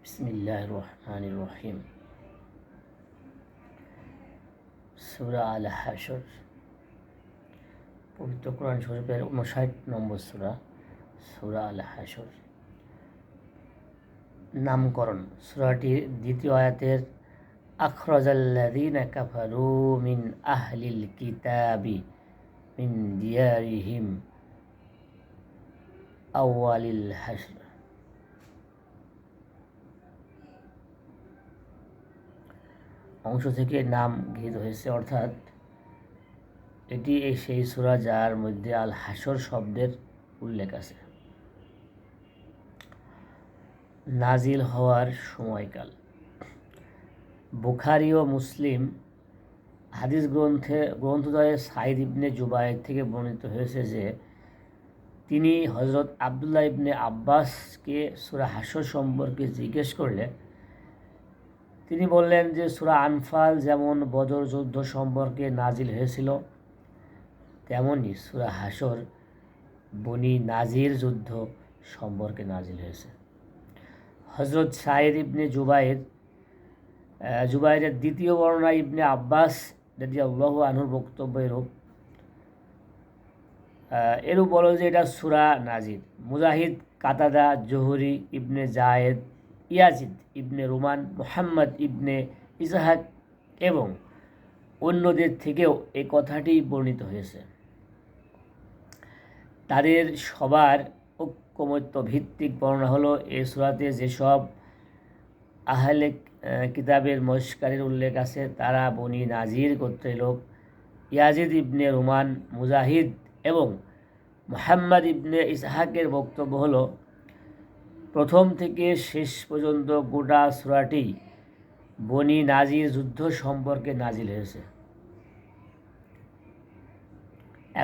বিসমিল্লাহির রহমানির রহিম। সূরা আল হাশর, পবিত্র কোরআন শরীফের 59 নম্বর সূরা, সূরা আল হাশর। নামকরণ: সূরাটির দ্বিতীয় আয়াতের আখরাজাল্লাযীনা কাফারু মিন আহলিল কিতাবি মিন দিয়ারিহিম আউয়ালিল হাশর। অংশ থেকে নাম গৃহীত হয়েছে, অর্থাৎ এটি সেই সূরা যার মধ্যে আল হাশর শব্দের উল্লেখ আছে। নাজিল হওয়ার সময়কাল: বুখারী ও মুসলিম হাদিস গ্রন্থদ্বয়ে সাঈদ ইবনে জুবায়ের থেকে বর্ণিত হয়েছে যে তিনি হযরত আবদুল্লাহ ইবনে আব্বাসকে সূরা হাশর সম্পর্কে জিজ্ঞেস করলে তিনি বললেন যে সূরা আনফাল যেমন বদর যুদ্ধ সম্পর্কে নাজিল হয়েছিল, তেমনই সূরা হাশর বনি নাজির যুদ্ধ সম্পর্কে নাজিল হয়েছে। হযরত সাঈদ ইবনে জুবাইরের দ্বিতীয় বর্ণনা ইবনে আব্বাস রাদিয়াল্লাহু আনহুর বক্তব্য এরূপ বলো যে এটা সূরা নাজির। মুজাহিদ, কাতাদা, জুহরি, ইবনে জায়েদ, ইয়াজিদ ইবনে রুমান, মুহাম্মদ ইবনে ইসহাক এবং অন্যদের থেকেও এই কথাটি বর্ণিত হয়েছে। তাদের সবার ঐকমত্য ভিত্তিক বর্ণনা হলো এই সূরাতে যেসব আহলে কিতাবের মস্কারির উল্লেখ আছে তারা বনি নাজির গোত্রের লোক। ইয়াজিদ ইবনে রুমান, মুজাহিদ এবং মুহাম্মদ ইবনে ইসহাকের বক্তব্য হলো প্রথম থেকে শেষ পর্যন্ত গোটা সূরাটি বনি নাজির যুদ্ধ সম্পর্কে নাজিল হয়েছে।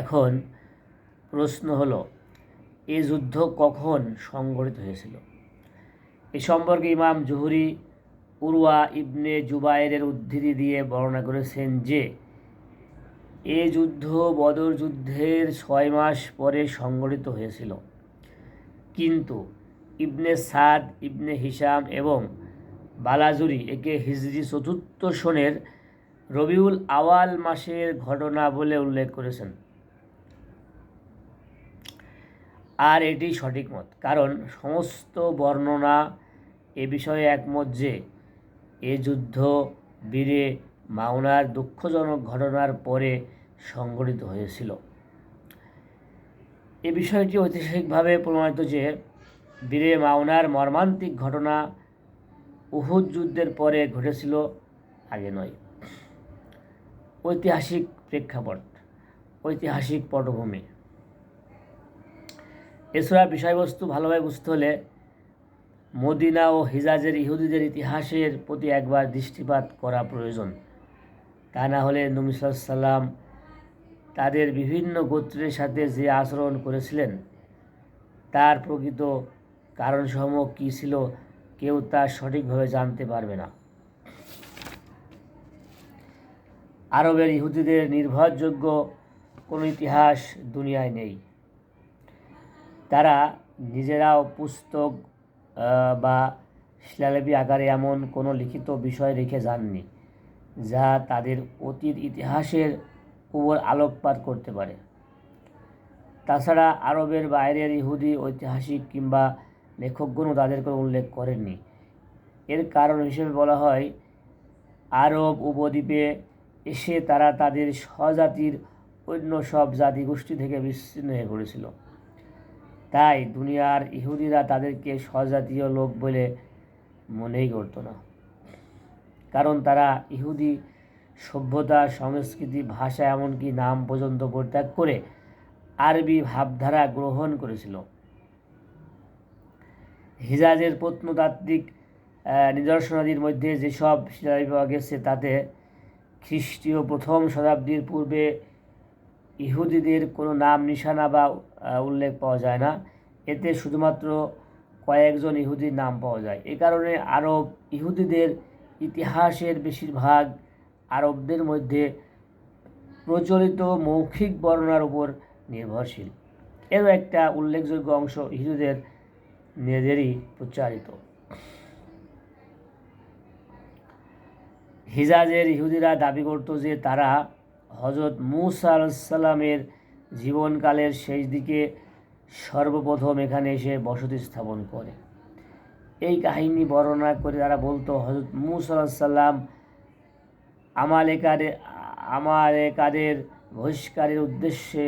এখন প্রশ্ন হলো, এই যুদ্ধ কখন সংঘটিত হয়েছিল? এ সম্পর্কে ইমাম জুহরি উরওয়া ইবনে জুবায়েরের উদ্ধৃতি দিয়ে বর্ণনা করেছেন যে এ যুদ্ধ বদর যুদ্ধের 6 মাস পরে সংঘটিত হয়েছিল, কিন্তু ইবনে সাদ, ইবনে হিশাম এবং বালাজুরি একে হিজরি 4th সনের রবিউল আওয়াল মাসের ঘটনা বলে উল্লেখ করেছেন। আর এটি সঠিক মত, কারণ সমস্ত বর্ণনা এ বিষয়ে একমত যে এ যুদ্ধ বীরে মাউনার দুঃখজনক ঘটনার পরে সংঘটিত হয়েছিল। এ বিষয়টি ঐতিহাসিকভাবে প্রমাণিত যে বীরে মাউনার মর্মান্তিক ঘটনা উহুদ যুদ্ধের পরে ঘটেছিল, আগে নয়। ঐতিহাসিক প্রেক্ষাপট, ঐতিহাসিক পটভূমি। এছাড়া বিষয়বস্তু ভালোভাবে বুঝতে হলে মদিনা ও হিজাজের ইহুদিদের ইতিহাসের প্রতি একবার দৃষ্টিপাত করা প্রয়োজন। তা না হলে নবী সাল্লাল্লাহু আলাইহি ওয়াসাল্লাম তাদের বিভিন্ন গোত্রের সাথে যে আচরণ করেছিলেন তার প্রকৃত কারণসমূহ কী ছিল কেউ তা সঠিকভাবে জানতে পারবে না। আরবের ইহুদিদের নির্ভরযোগ্য কোনো ইতিহাস দুনিয়ায় নেই। তারা নিজেরাও পুস্তক বা শিলালিপি আকারে এমন কোনো লিখিত বিষয় রেখে যাননি যা তাদের অতীত ইতিহাসের উপর আলোকপাত করতে পারে। তাছাড়া আরবের বাইরের ইহুদি ঐতিহাসিক কিংবা লেখকগণও তাদের কোনো উল্লেখ করেননি। এর কারণ হিসেবে বলা হয়, আরব উপদ্বীপে এসে তারা তাদের স্বজাতির অন্য সব জাতিগোষ্ঠী থেকে বিচ্ছিন্ন হয়ে পড়েছিল। তাই দুনিয়ার ইহুদিরা তাদেরকে স্বজাতীয় লোক বলে মনেই করত না, কারণ তারা ইহুদি সভ্যতা, সংস্কৃতি, ভাষা এমনকি নাম পর্যন্ত পরিত্যাগ করে আরবি ভাবধারা গ্রহণ করেছিল। হিজাজের প্রত্নতাত্ত্বিক নিদর্শনাদির মধ্যে যেসব শিলালিপি পাওয়া গেছে তাতে খ্রিস্টীয় 1ম শতাব্দীর পূর্বে ইহুদিদের কোনো নাম নিশানা বা উল্লেখ পাওয়া যায় না। এতে শুধুমাত্র কয়েকজন ইহুদির নাম পাওয়া যায়। এ কারণে আরব ইহুদিদের ইতিহাসের বেশিরভাগ আরবদের মধ্যে প্রচলিত মৌখিক বর্ণনার উপর নির্ভরশীল। এরও একটা উল্লেখযোগ্য অংশ ইহুদিদের নিজেদেরই প্রচারিত। হিজাজের ইহুদিরা দাবি করত যে তারা হজরত মূসা আলাইহিস সালামের জীবনকালের শেষ দিকে সর্বপ্রথম এখানে এসে বসতি স্থাপন করে। এই কাহিনী বর্ণনা করে তারা বলতো হজরত মূসা আলাইহিস সালাম আমালেকাদের বহিষ্কারের উদ্দেশ্যে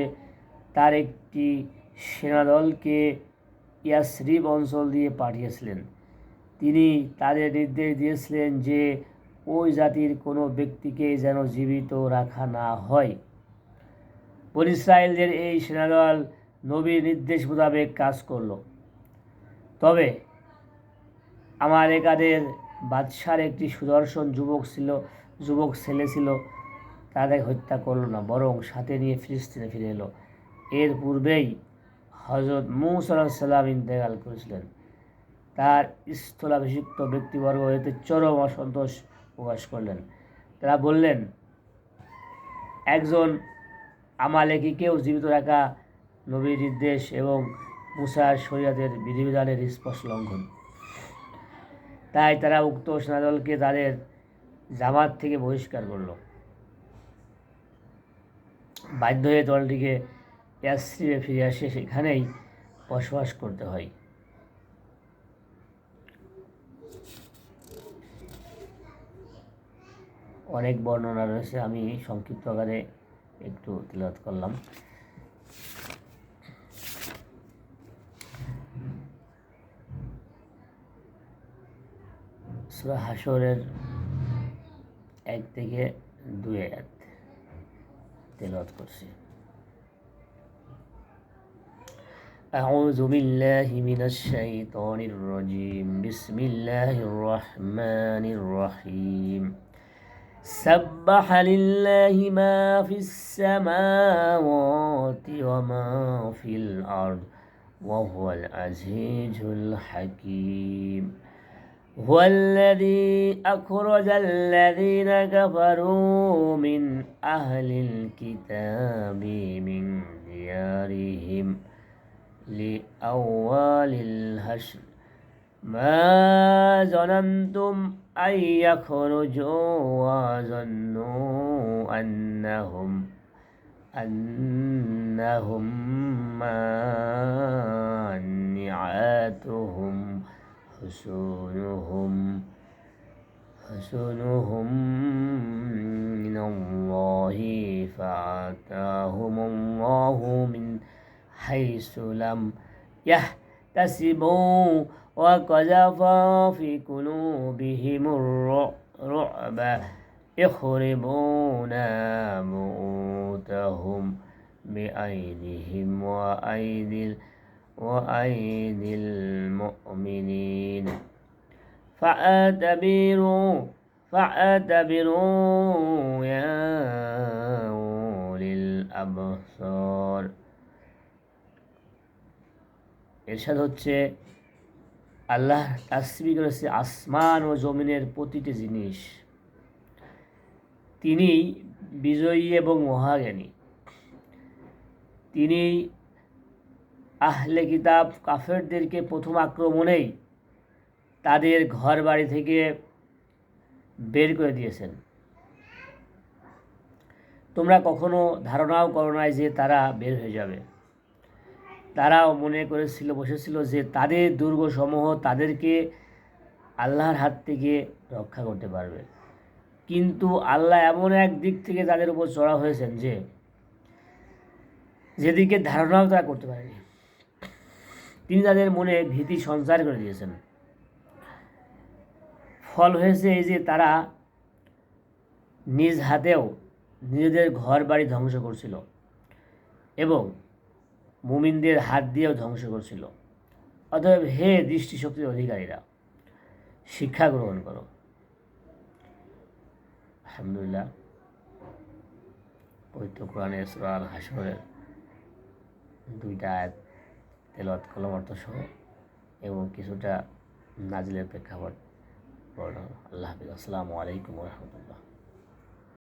তার একটি সেনাদলকে ইয়াসরিব অঞ্চল দিয়ে পাঠিয়েছিলেন। তিনি তাদের নির্দেশ দিয়েছিলেন যে ওই জাতির কোনো ব্যক্তিকে যেন জীবিত রাখা না হয়। বনী ইসরাঈলদের এই সেনাদল নবীর নির্দেশ মোতাবেক কাজ করল। তবে আমালেকাদের বাদশার একটি সুদর্শন যুবক ছেলে ছিল, তাদের হত্যা করল না, বরং সাথে নিয়ে ফিলিস্তিনে ফিরে এলো। এর পূর্বেই হজরত মূসা আলাইহিস সালাম ইন্তেকাল করেছিলেন। তার স্থলাভিষিক্ত ব্যক্তিবর্গ এতে চরম অসন্তোষ প্রকাশ করলেন। তারা বললেন, একজন আমালেকীকেও জীবিত রাখা নবীর নির্দেশ এবং মুসার শরীয়তের বিধিবিধানের স্পষ্ট লঙ্ঘন। তাই তারা উক্ত সেনাদলকে তাদের জামাত থেকে বহিষ্কার করল। বাধ্য হয়ে দলটিকে ইয়াসরিবে ফিরে আসে, সেখানেই বসবাস করতে হয়। অনেক বর্ণনা রয়েছে, আমি সংক্ষিপ্ত আকারে একটু তিলাওয়াত করলাম। সূরা হাশরের 1 থেকে 2 আয়াত তিলাওয়াত করছি। أعوذ بالله من الشيطان الرجيم بسم الله الرحمن الرحيم سبح لله ما في السماوات وما في الأرض وهو العزيز الحكيم هو الذي أخرج الذين كفروا من أهل الكتاب من ديارهم لأول الحشر ما ظننتم أن يخرجوا وظنوا أنهم مانعتهم حصونهم من الله فآتاهم الله من حيث لم يحتسبوا وقذف في قلوبهم الرعب يخربون بيوتهم بأيديهم وأيدي المؤمنين فاعتبروا يا أولي الأبصار। এরশাদ হচ্ছে, আল্লাহ তাসবিহ করেছে আসমান ও জমিনের প্রতিটি জিনিস। তিনি বিজয়ী এবং মহাজ্ঞানী। তিনি আহলে কিতাব কাফেরদেরকে প্রথম আক্রমণেই তাদের ঘর বাড়ি থেকে বের করে দিয়েছেন। তোমরা কখনো ধারণাও করো নাই যে তারা বের হয়ে যাবে। তারাও মনে বসেছিল যে তাদের দুর্গসমূহ তাদেরকে আল্লাহর হাত থেকে রক্ষা করতে পারবে। কিন্তু আল্লাহ এমন এক দিক থেকে তাদের উপর চড়া হয়েছেন যেদিকে ধারণাও তারা করতে পারেনি। তিনি তাদের মনে ভীতি সঞ্চার করে দিয়েছেন। ফল হয়েছে এই যে তারা নিজ হাতেও নিজেদের ঘর বাড়ি ধ্বংস করছিল এবং মুমিনদের হাত দিয়েও ধ্বংস করছিল। অতএব হে দৃষ্টিশক্তির অধিকারীরা, শিক্ষা গ্রহণ করো। আলহামদুলিল্লাহ, পবিত্র কোরআনের সূরা আল হাশরের 2টা আয়াত তেলাওয়াত করলাম অর্থসহ এবং কিছুটা নাজিলের প্রেক্ষাপট পড়লাম। আল্লাহ হাফিজ। আসসালামু আলাইকুম ওয়া রাহমাতুল্লাহ।